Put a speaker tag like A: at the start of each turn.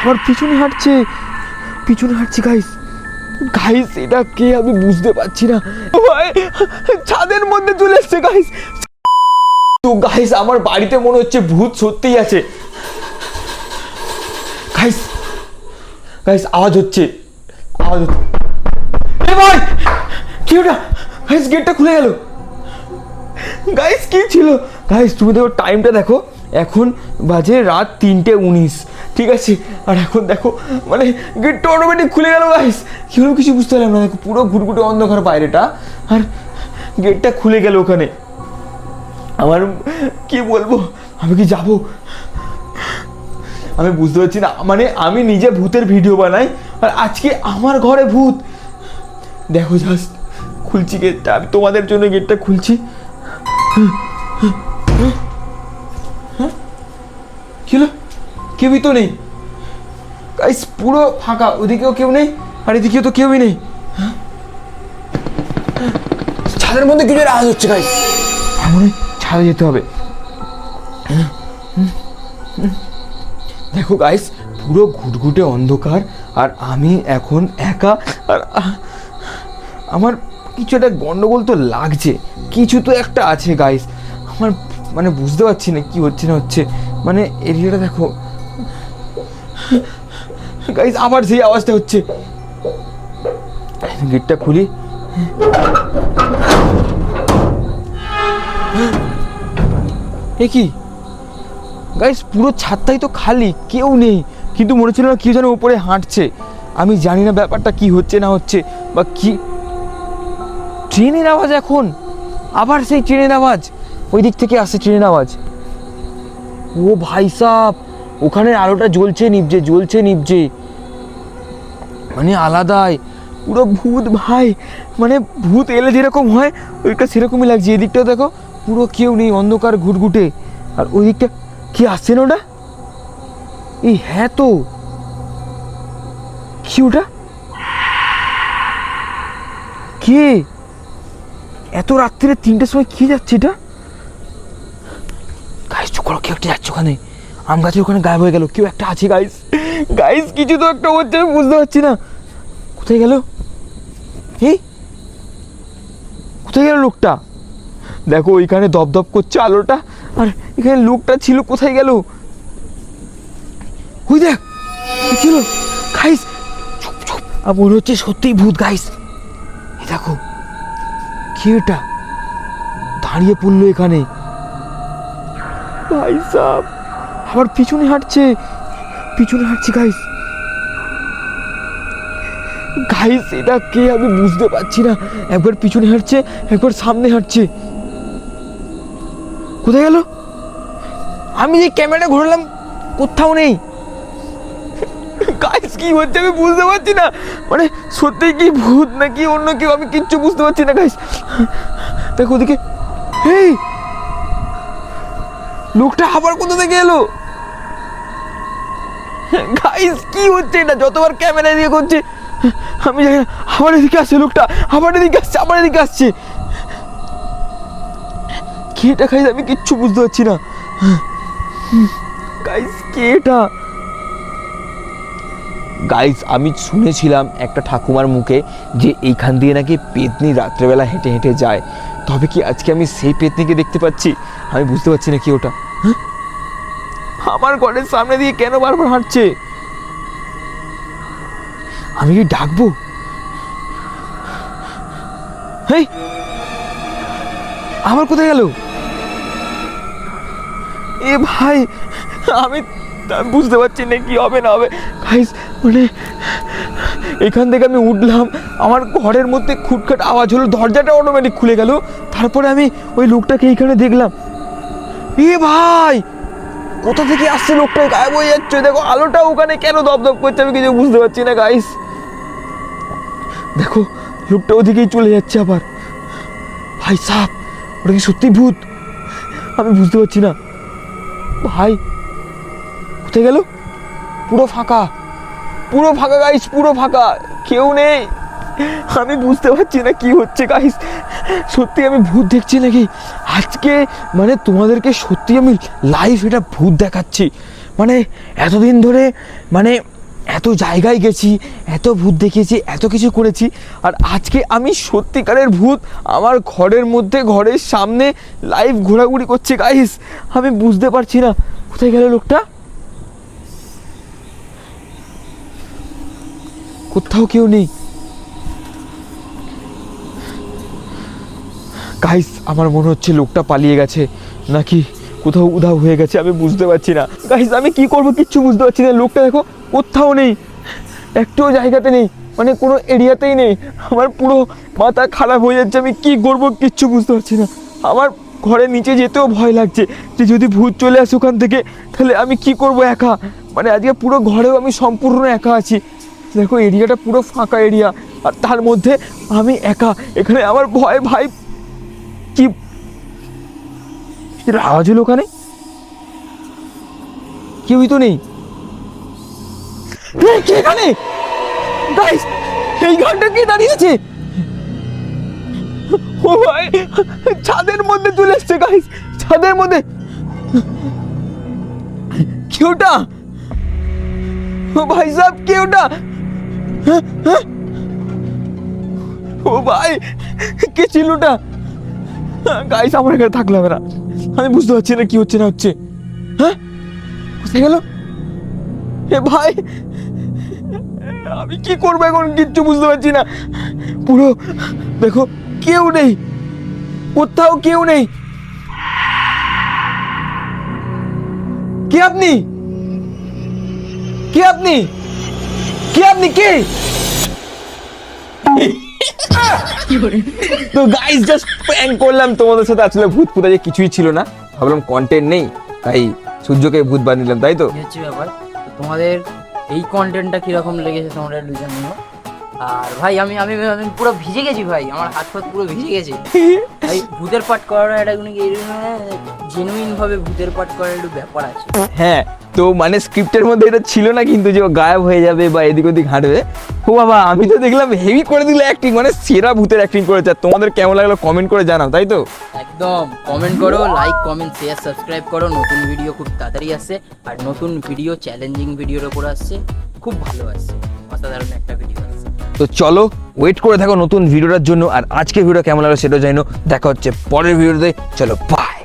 A: আমার পিছনে হাঁটছে গাইস। গাইস এটা কে আমি বুঝতে পারছি না। ভাই ছাদের মধ্যে চলে এসছে গাইস। তো গাইস আমার বাড়িতে মনে হচ্ছে ভূত সত্যিই আছে। গাইস গাইস আওয়াজ হচ্ছে। এ ভাই কি ওটা? গাইস গেটটা খুলে গেল। গাইস কি ছিল? গাইস তুমি দেখো টাইমটা দেখো, এখন বাজে রাত 3:19, ঠিক আছে? আর এখন দেখো মানে গেটটা অটোমেটিক খুলে গেল গাইস। কি হলো কিছু বুঝতে পারলাম না। দেখো পুরো ঘুটঘুটে অন্ধকার বাইরেটা, আর গেটটা খুলে গেল ওখানে। আমার কি বলবো, আমি কি যাবো? আমি বুঝতে পারছি না। মানে আমি নিজে ভূতের ভিডিও বানাই, আর আজকে আমার ঘরে ভূত। দেখো জাস্ট খুলছি গেটটা, আমি তোমাদের জন্য গেটটা খুলছি। কি হলো? কেউই তো নেই গাইস, পুরো ফাঁকা। ওদিকেও কেউ নেই আর এদিকেও তো কেউই নেই। ছাদের মধ্যে কিছু আওয়াজ হচ্ছে গাইস, মনে হয় ছাদে যেতে হবে। দেখো গাইস পুরো ঘুটঘুটে অন্ধকার, আর আমি এখন একা। আর আমার কিছু একটা গন্ডগোল তো লাগছে, কিছু তো একটা আছে গাইস। আমার মানে বুঝতে পারছি না কি হচ্ছে না হচ্ছে। মানে এরিয়াটা দেখো গাইস, আবার সেই আওয়াজটা হচ্ছে। গেটটা খুলি। এ কি গাইস, পুরো ছাদটাই তো খালি, কেউ নেই। কিন্তু মনে ছিল না কেউ যেন উপরে হাঁটছে। আমি জানি না ব্যাপারটা কি হচ্ছে না হচ্ছে বা কি। ট্রেনের আওয়াজ, এখন আবার সেই ট্রেনের আওয়াজ, ওই দিক থেকে আসছে ট্রেনের আওয়াজ। ও ভাই সাব, ওখানে আলোটা জ্বলছে নিভছে, মানে আলাদাই পুরো ভূত ভাই। মানে ভূত এলে যেরকম হয় ওইটা সেরকমই লাগছে। এদিকটাও দেখো পুরো কেউ নেই, অন্ধকার ঘুটঘুটে। আর ওই দিকটা কি আসছে না ওটা? এই হ্যাঁ তো, কি ওটা? কে এত রাত্রিরে 3টের সময় কি যাচ্ছে এটা? গাইস চুপ করো, কেউ একটা যাচ্ছে ওখানে, আম গাছের ওখানে গায়েব হয়ে গেল। কেউ একটা আছে গাইস। গাইস কিছু তো একটা হচ্ছে, আমি বুঝতে পারছি না কোথায় গেল। এই কোথায় গেল লোকটা? দেখো ওইখানে দপদপ করছে আলোটা, আর এখানে লোকটা ছিল কোথায় গেল? ওই দেখ কি হলো গাইস, চুপ চুপ। আর মনে হচ্ছে সত্যিই ভূত গাইস। এই দেখো কি এটা দাঁড়িয়ে পড়লো এখানে। ভাই সাব আবার পিছনে হাঁটছে গাইস। গাইস এটা কে আমি বুঝতে পারছি না। একবার পিছনে হাঁটছে, একবার সামনে হাঁটছে। কোথায় গেল? আমি যে ক্যামেরাটা ঘোরালাম কোথাও নেই। গাইস কি হচ্ছে আমি বুঝতে পারছি না। মানে সত্যি কি ভূত নাকি অন্য কেউ, আমি কিচ্ছু বুঝতে পারছি না গাইস। দেখো ওদিকে, এই লোকটা আবার কোথা থেকে এলো? গাইস কি হচ্ছে এটা? যতবার ক্যামেরা দিয়ে করছে আমি জানি না। আবার এদিকে আসছে লোকটা, আবার এদিকে আসছে। কি এটা গাইস? আমি কিচ্ছু বুঝতে পারছি না গাইস। কি এটা গাইস? আমি শুনেছিলাম একটা ঠাকুমার মুখে যে এইখান দিয়ে নাকি পেতনি রাত্রেবেলা হেঁটে হেঁটে যায়। তবে কি আজকে আমি সেই পেতনিকে দেখতে পাচ্ছি? আমি বুঝতে পারছি না কি ওটা। আমার ঘরের সামনে দিয়ে কেন বারবার হাঁটছে? আমি কি ডাকবো? হেই আমার কোথায় গেল? এ ভাই আমি বুঝতে পারছি না কি হবে না হবে গাইস। মানে এখান থেকে আমি উঠলাম, আমার ঘরের মধ্যে খুটখাট আওয়াজ হলো, দরজাটা অটোমেটিক খুলে গেল। তারপরে আমি ওই লোকটাকে এইখানে দেখলাম। এ ভাই কোথা থেকে আসছে লোকটা? গায়েব হয়ে যাচ্ছে। দেখো আলোটা ওখানে কেন দপদপ করছে আমি কিছু বুঝতে পারছি না গাইস। দেখো লোকটা ওদিকেই চলে যাচ্ছে আবার। ভাই সাহ ওটা কি সত্যি ভূত? আমি বুঝতে পারছি না ভাই। কোথায় গেল? পুরো ফাঁকা গাইস, পুরো ফাঁকা, কেউ নেই। আমি বুঝতে পারছি না কি হচ্ছে গাইস। সত্যি আমি ভূত দেখছি নাকি আজকে? মানে তোমাদেরকে সত্যি আমি লাইভ এটা ভূত দেখাচ্ছি। মানে এতদিন ধরে মানে এত জায়গায় গেছি, এত ভূত দেখেছি, এত কিছু করেছি, আর আজকে আমি সত্যিকারের ভূত আমার ঘরের মধ্যে, ঘরের সামনে লাইভ ঘোরাঘুরি করছে গাইস। আমি বুঝতে পারছি না কোথায় গেল লোকটা, কোথাও কেউ নেই গাইস। আমার মনে হচ্ছে লোকটা পালিয়ে গেছে নাকি কোথাও উধাও হয়ে গেছে, আমি বুঝতে পারছি না গাইস। আমি কি করব কিচ্ছু বুঝতে পারছি না। লোকটা দেখো কোথাও নেই, একটুও জায়গাতে নেই, মানে কোনো এরিয়াতেই নেই। আমার পুরো মাথা খারাপ হয়ে যাচ্ছে, আমি কি করব কিচ্ছু বুঝতে পারছি না। আমার ঘরের নিচে যেতেও ভয় লাগছে যে যদি ভূত চলে আসে ওখান থেকে, তাহলে আমি কি করব একা। মানে আজকে পুরো ঘরেও আমি সম্পূর্ণ একা আছি। দেখো এরিয়াটা পুরো ফাঁকা এরিয়া, আর তার মধ্যে আমি একা এখানে। আমার ভয় ভাই, কি আওয়াজ হলো ওখানে? কেউই তো নেই এখানে গাইস। এই ঘরটা কি দাঁড়িয়েছে? ও ভাই, ছাদের মধ্যে চলে এসছে গাইস, ছাদের মধ্যে। কেউটা, ও ভাই সাহেব, কেউটা, ও ভাই কে ছিল ওটা? গাইস আমার এখানে থাকলে হবে না, আমি বুঝতে পারছি না কি হচ্ছে না হচ্ছে। হ্যাঁ, কোথায় গেল এ ভাই? আমি কি করবো এখন কিচ্ছু বুঝতে পারছি না। পুরো দেখো কেউ নেই, কোথাও কেউ নেই। কে আপনি? কে আপনি? কে আপনি? কে? তো গাইস জাস্ট প্র্যাঙ্ক করলাম তোমাদের সাথে। আসলে ভূত ফুতা যে কিছুই ছিল না, ভাবলাম কন্টেন্ট নেই তাই সূর্যকে ভূত বানিয়ে নিলাম, তাই তো
B: হচ্ছে ব্যাপার। তো তোমাদের এই কন্টেন্টটা কিরকম লেগেছে তোমরা একটু জানিও। আর ভাই আমি আমি আমি পুরো ভিজে গেছি ভাই, আমার হাত ফাত পুরো ভিজে গেছে ভাই। ভূতের পাঠ করানো এটা কোনো জেনুইন ভাবে ভূতের পাঠ করার একটু ব্যাপার আছে।
A: হ্যাঁ, তো মানে স্ক্রিপ্টের মধ্যে এটা ছিল না কিন্তু যে ও গায়েব হয়ে যাবে বা এদিক ওদিক হাঁটবে। ও বাবা, আমি তো দেখলাম হেভি করে দিল অ্যাক্টিং, মানে সেরা ভূতের অ্যাক্টিং করেছে। আর তোমাদের কেমন লাগলো কমেন্ট করে জানাও, তাই তো?
B: একদম কমেন্ট করো, লাইক কমেন্ট শেয়ার সাবস্ক্রাইব করো। নতুন ভিডিও খুব তাড়াতাড়ি আসছে, আর নতুন ভিডিও চ্যালেঞ্জিং ভিডিওর ওপর আসছে, খুব ভালো আসছে, অসাধারণ একটা ভিডিও আসছে।
A: তো চলো ওয়েট করে থাকো নতুন ভিডিওটার জন্য। আর আজকে ভিডিও কেমন লাগলো সেটাও জানো। দেখা হচ্ছে পরের ভিডিওতে, চলো বাই।